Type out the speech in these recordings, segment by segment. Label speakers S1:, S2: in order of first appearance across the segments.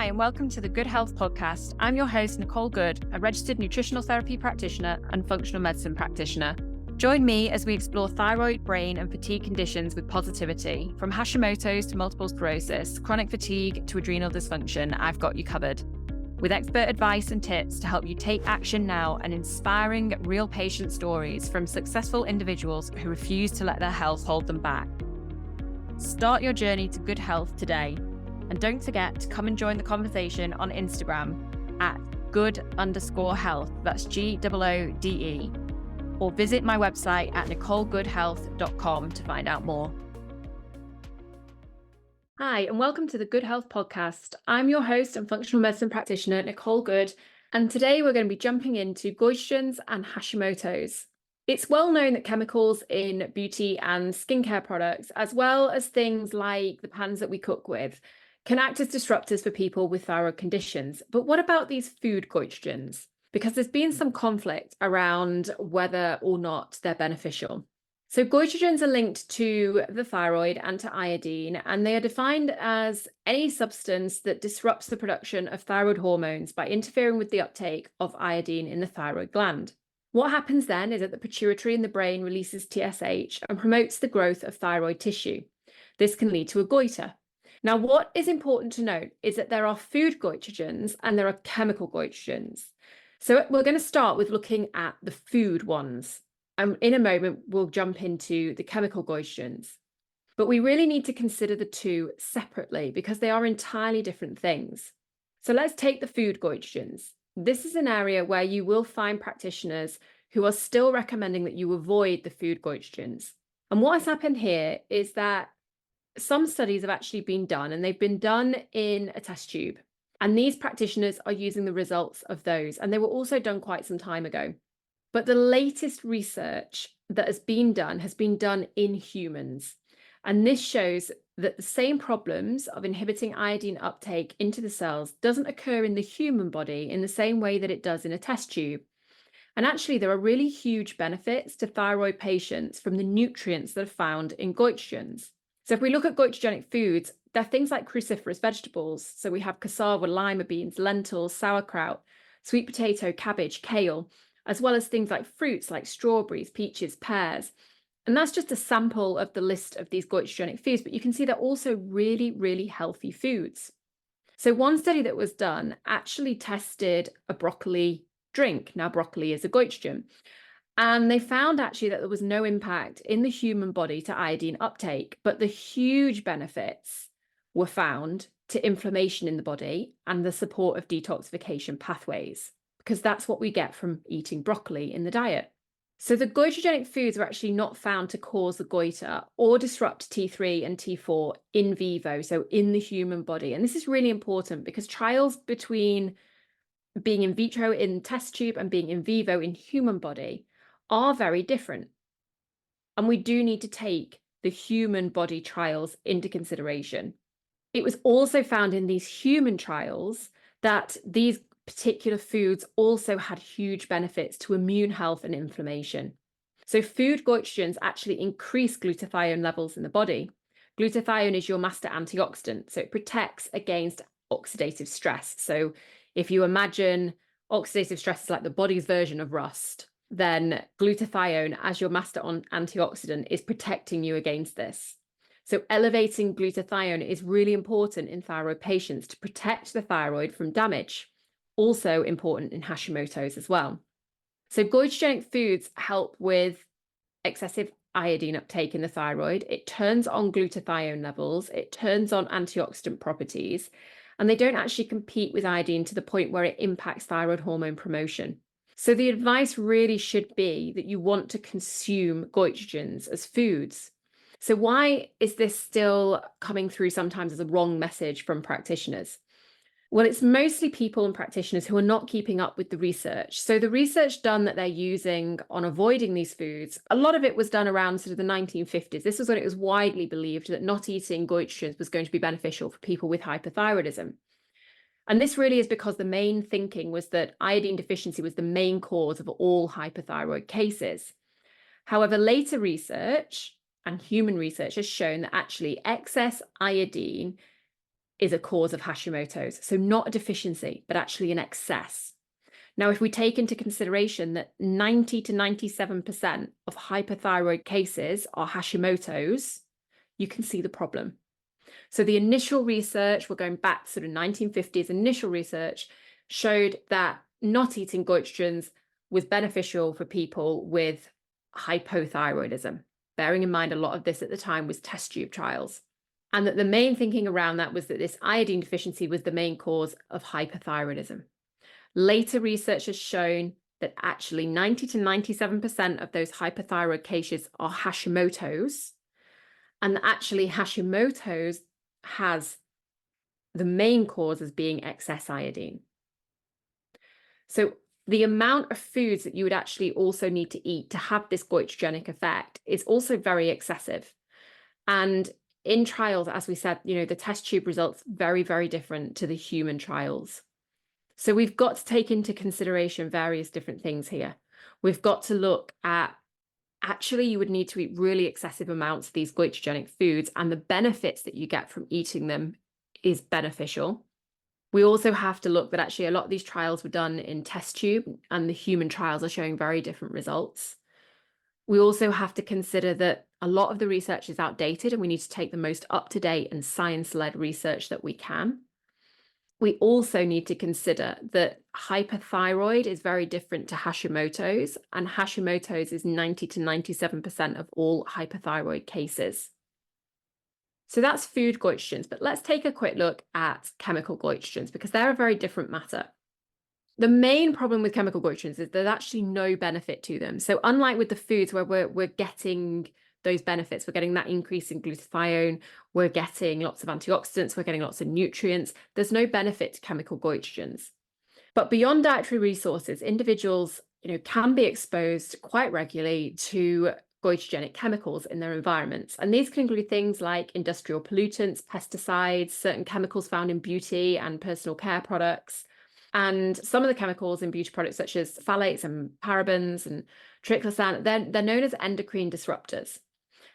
S1: Hi, and welcome to the Good Health Podcast. I'm your host, Nicole Good, a registered nutritional therapy practitioner and functional medicine practitioner. Join me as we explore thyroid, brain, and fatigue conditions with positivity. From Hashimoto's to multiple sclerosis, chronic fatigue to adrenal dysfunction, I've got you covered. With expert advice and tips to help you take action now and inspiring real patient stories from successful individuals who refuse to let their health hold them back. Start your journey to good health today. And don't forget to come and join the conversation on Instagram at good_health. That's GOODE. Or visit my website at nicolegoodhealth.com to find out more. Hi, and welcome to the Good Health Podcast. I'm your host and functional medicine practitioner, Nicole Good, and today we're going to be jumping into goitrogens and Hashimoto's. It's well known that chemicals in beauty and skincare products, as well as things like the pans that we cook with, can act as disruptors for people with thyroid conditions. But what about these food goitrogens? Because there's been some conflict around whether or not they're beneficial. So goitrogens are linked to the thyroid and to iodine, and they are defined as any substance that disrupts the production of thyroid hormones by interfering with the uptake of iodine in the thyroid gland. What happens then is that the pituitary in the brain releases TSH and promotes the growth of thyroid tissue. This can lead to a goiter. Now, what is important to note is that there are food goitrogens and there are chemical goitrogens. So we're going to start with looking at the food ones. And in a moment, we'll jump into the chemical goitrogens. But we really need to consider the two separately because they are entirely different things. So let's take the food goitrogens. This is an area where you will find practitioners who are still recommending that you avoid the food goitrogens. And what has happened here is that some studies have actually been done, and they've been done in a test tube. And these practitioners are using the results of those. And they were also done quite some time ago. But the latest research that has been done in humans. And this shows that the same problems of inhibiting iodine uptake into the cells doesn't occur in the human body in the same way that it does in a test tube. And actually, there are really huge benefits to thyroid patients from the nutrients that are found in goitrogens. So if we look at goitrogenic foods, they're things like cruciferous vegetables. So we have cassava, lima beans, lentils, sauerkraut, sweet potato, cabbage, kale, as well as things like fruits like strawberries, peaches, pears. And that's just a sample of the list of these goitrogenic foods, but you can see they're also really, really healthy foods. So one study that was done actually tested a broccoli drink. Now, broccoli is a goitrogen. And they found actually that there was no impact in the human body to iodine uptake, but the huge benefits were found to inflammation in the body and the support of detoxification pathways, because that's what we get from eating broccoli in the diet. So the goitrogenic foods are actually not found to cause the goiter or disrupt T3 and T4 in vivo, so in the human body. And this is really important because trials between being in vitro in test tube and being in vivo in human body are very different. And we do need to take the human body trials into consideration. It was also found in these human trials that these particular foods also had huge benefits to immune health and inflammation. So food goitrogens actually increase glutathione levels in the body. Glutathione is your master antioxidant, so it protects against oxidative stress. So if you imagine oxidative stress is like the body's version of rust, then glutathione as your master antioxidant is protecting you against this. So elevating glutathione is really important in thyroid patients to protect the thyroid from damage. Also important in Hashimoto's as well. So goitrogenic foods help with excessive iodine uptake in the thyroid. It turns on glutathione levels. It turns on antioxidant properties. And they don't actually compete with iodine to the point where it impacts thyroid hormone promotion. So the advice really should be that you want to consume goitrogens as foods. So why is this still coming through sometimes as a wrong message from practitioners? Well, it's mostly people and practitioners who are not keeping up with the research. So the research done that they're using on avoiding these foods, a lot of it was done around sort of the 1950s. This was when it was widely believed that not eating goitrogens was going to be beneficial for people with hypothyroidism. And this really is because the main thinking was that iodine deficiency was the main cause of all hypothyroid cases. However, later research and human research has shown that actually excess iodine is a cause of Hashimoto's. So not a deficiency, but actually an excess. Now, if we take into consideration that 90 to 97% of hyperthyroid cases are Hashimoto's, you can see the problem. So the initial research, we're going back to sort of 1950s, initial research showed that not eating goitrogens was beneficial for people with hypothyroidism. Bearing in mind, a lot of this at the time was test tube trials. And that the main thinking around that was that this iodine deficiency was the main cause of hyperthyroidism. Later research has shown that actually 90 to 97% of those hyperthyroid cases are Hashimoto's, and that actually Hashimoto's has the main cause as being excess iodine. So the amount of foods that you would actually also need to eat to have this goitrogenic effect is also very excessive. And in trials, as we said, the test tube results very, very different to the human trials. So we've got to take into consideration various different things here. We've got to look at, actually, you would need to eat really excessive amounts of these goitrogenic foods, and the benefits that you get from eating them is beneficial. We also have to look that actually a lot of these trials were done in test tube, and the human trials are showing very different results. We also have to consider that a lot of the research is outdated, and we need to take the most up-to-date and science-led research that we can. We also need to consider that hyperthyroid is very different to Hashimoto's, and Hashimoto's is 90 to 97% of all hyperthyroid cases. So that's food goitrogens, but let's take a quick look at chemical goitrogens because they're a very different matter. The main problem with chemical goitrogens is there's actually no benefit to them. So unlike with the foods where we're getting those benefits, we're getting that increase in glutathione, we're getting lots of antioxidants, we're getting lots of nutrients, there's no benefit to chemical goitrogens. But beyond dietary resources, individuals can be exposed quite regularly to goitrogenic chemicals in their environments. And these can include things like industrial pollutants, pesticides, certain chemicals found in beauty and personal care products. And some of the chemicals in beauty products, such as phthalates and parabens and triclosan, they're known as endocrine disruptors.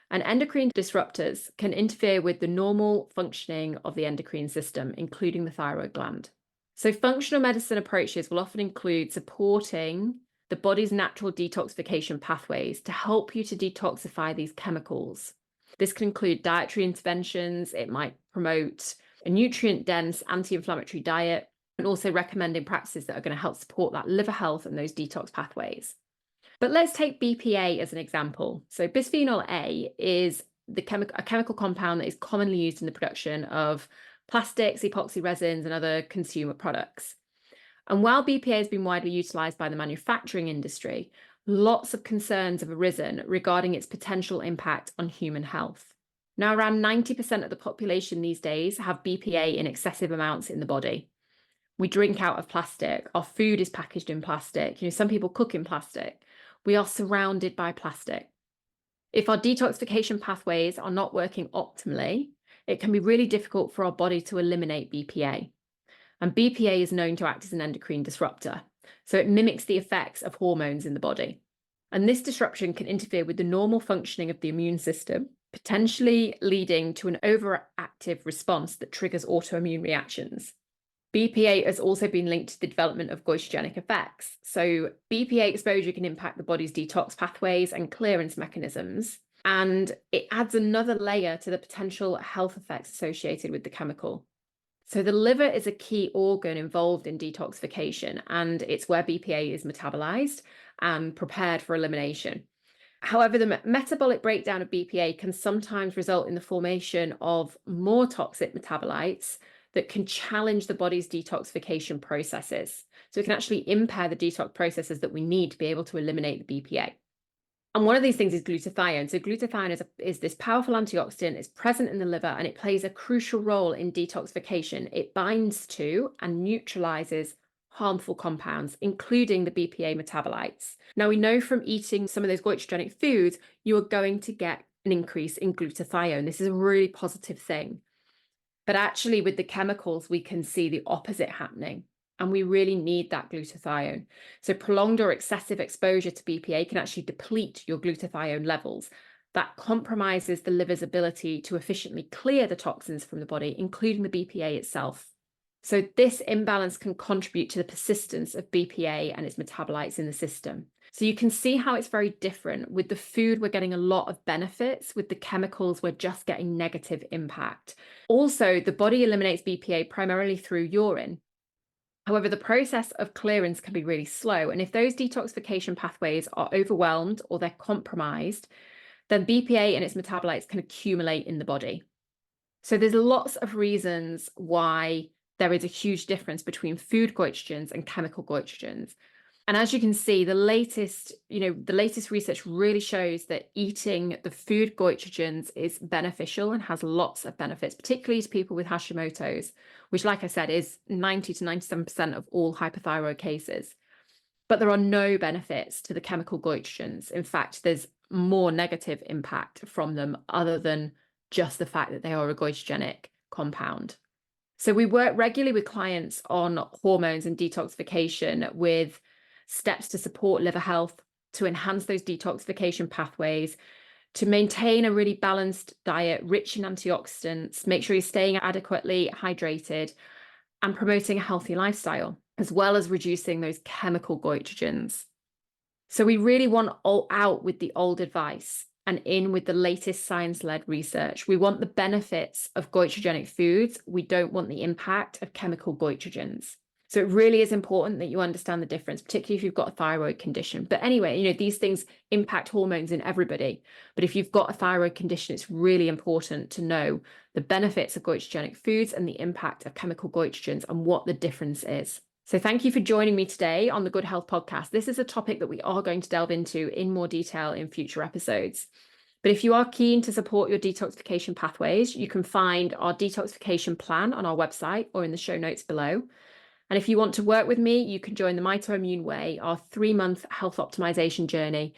S1: And endocrine disruptors can interfere with the normal functioning of the endocrine system, including the thyroid gland. So functional medicine approaches will often include supporting the body's natural detoxification pathways to help you to detoxify these chemicals. This can include dietary interventions. It might promote a nutrient-dense, anti-inflammatory diet, and also recommending practices that are going to help support that liver health and those detox pathways. But let's take BPA as an example. So bisphenol A is a chemical compound that is commonly used in the production of plastics, epoxy resins, and other consumer products. And while BPA has been widely utilized by the manufacturing industry, lots of concerns have arisen regarding its potential impact on human health. Now, around 90% of the population these days have BPA in excessive amounts in the body. We drink out of plastic. Our food is packaged in plastic. Some people cook in plastic. We are surrounded by plastic. If our detoxification pathways are not working optimally, it can be really difficult for our body to eliminate BPA. And BPA is known to act as an endocrine disruptor. So it mimics the effects of hormones in the body. And this disruption can interfere with the normal functioning of the immune system, potentially leading to an overactive response that triggers autoimmune reactions. BPA has also been linked to the development of goitrogenic effects. So BPA exposure can impact the body's detox pathways and clearance mechanisms. And it adds another layer to the potential health effects associated with the chemical. So the liver is a key organ involved in detoxification, and it's where BPA is metabolized and prepared for elimination. However, the metabolic breakdown of BPA can sometimes result in the formation of more toxic metabolites that can challenge the body's detoxification processes. So it can actually impair the detox processes that we need to be able to eliminate the BPA. And one of these things is glutathione. So glutathione is this powerful antioxidant. It's present in the liver and it plays a crucial role in detoxification. It binds to and neutralizes harmful compounds, including the BPA metabolites. Now, we know from eating some of those goitrogenic foods, you are going to get an increase in glutathione. This is a really positive thing. But actually, with the chemicals, we can see the opposite happening. And we really need that glutathione. So prolonged or excessive exposure to BPA can actually deplete your glutathione levels. that compromises the liver's ability to efficiently clear the toxins from the body, including the BPA itself. So this imbalance can contribute to the persistence of BPA and its metabolites in the system. So you can see how it's very different. With the food, we're getting a lot of benefits. With the chemicals, we're just getting negative impact. Also, the body eliminates BPA primarily through urine. However, the process of clearance can be really slow. And if those detoxification pathways are overwhelmed or they're compromised, then BPA and its metabolites can accumulate in the body. So there's lots of reasons why there is a huge difference between food goitrogens and chemical goitrogens. And as you can see, the latest research really shows that eating the food goitrogens is beneficial and has lots of benefits, particularly to people with Hashimoto's, which, like I said, is 90 to 97% of all hypothyroid cases. But there are no benefits to the chemical goitrogens. In fact, there's more negative impact from them other than just the fact that they are a goitrogenic compound. So we work regularly with clients on hormones and detoxification with steps to support liver health, to enhance those detoxification pathways, to maintain a really balanced diet, rich in antioxidants, make sure you're staying adequately hydrated, and promoting a healthy lifestyle, as well as reducing those chemical goitrogens. So we really want out with the old advice and in with the latest science-led research. We want the benefits of goitrogenic foods. We don't want the impact of chemical goitrogens. So it really is important that you understand the difference, particularly if you've got a thyroid condition. But anyway, these things impact hormones in everybody. But if you've got a thyroid condition, it's really important to know the benefits of goitrogenic foods and the impact of chemical goitrogens and what the difference is. So thank you for joining me today on the Good Health Podcast. This is a topic that we are going to delve into in more detail in future episodes. But if you are keen to support your detoxification pathways, you can find our detoxification plan on our website or in the show notes below. And if you want to work with me, you can join the Mitoimmune Way, our 3-month health optimization journey.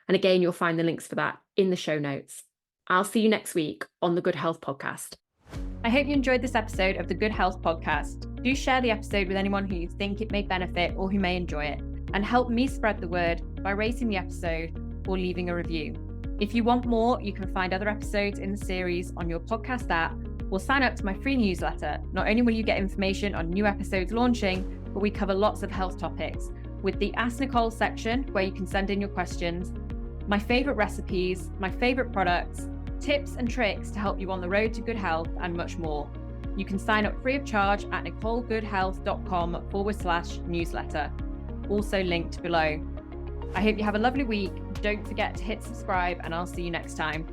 S1: And again, you'll find the links for that in the show notes. I'll see you next week on the Good Health Podcast. I hope you enjoyed this episode of the Good Health Podcast. Do share the episode with anyone who you think it may benefit or who may enjoy it, and help me spread the word by rating the episode or leaving a review. If you want more, you can find other episodes in the series on your podcast app or sign up to my free newsletter. Not only will you get information on new episodes launching, but we cover lots of health topics with the Ask Nicole section where you can send in your questions, my favorite recipes, my favorite products, tips and tricks to help you on the road to good health, and much more. You can sign up free of charge at nicolegoodhealth.com/newsletter, also linked below. I hope you have a lovely week. Don't forget to hit subscribe, and I'll see you next time.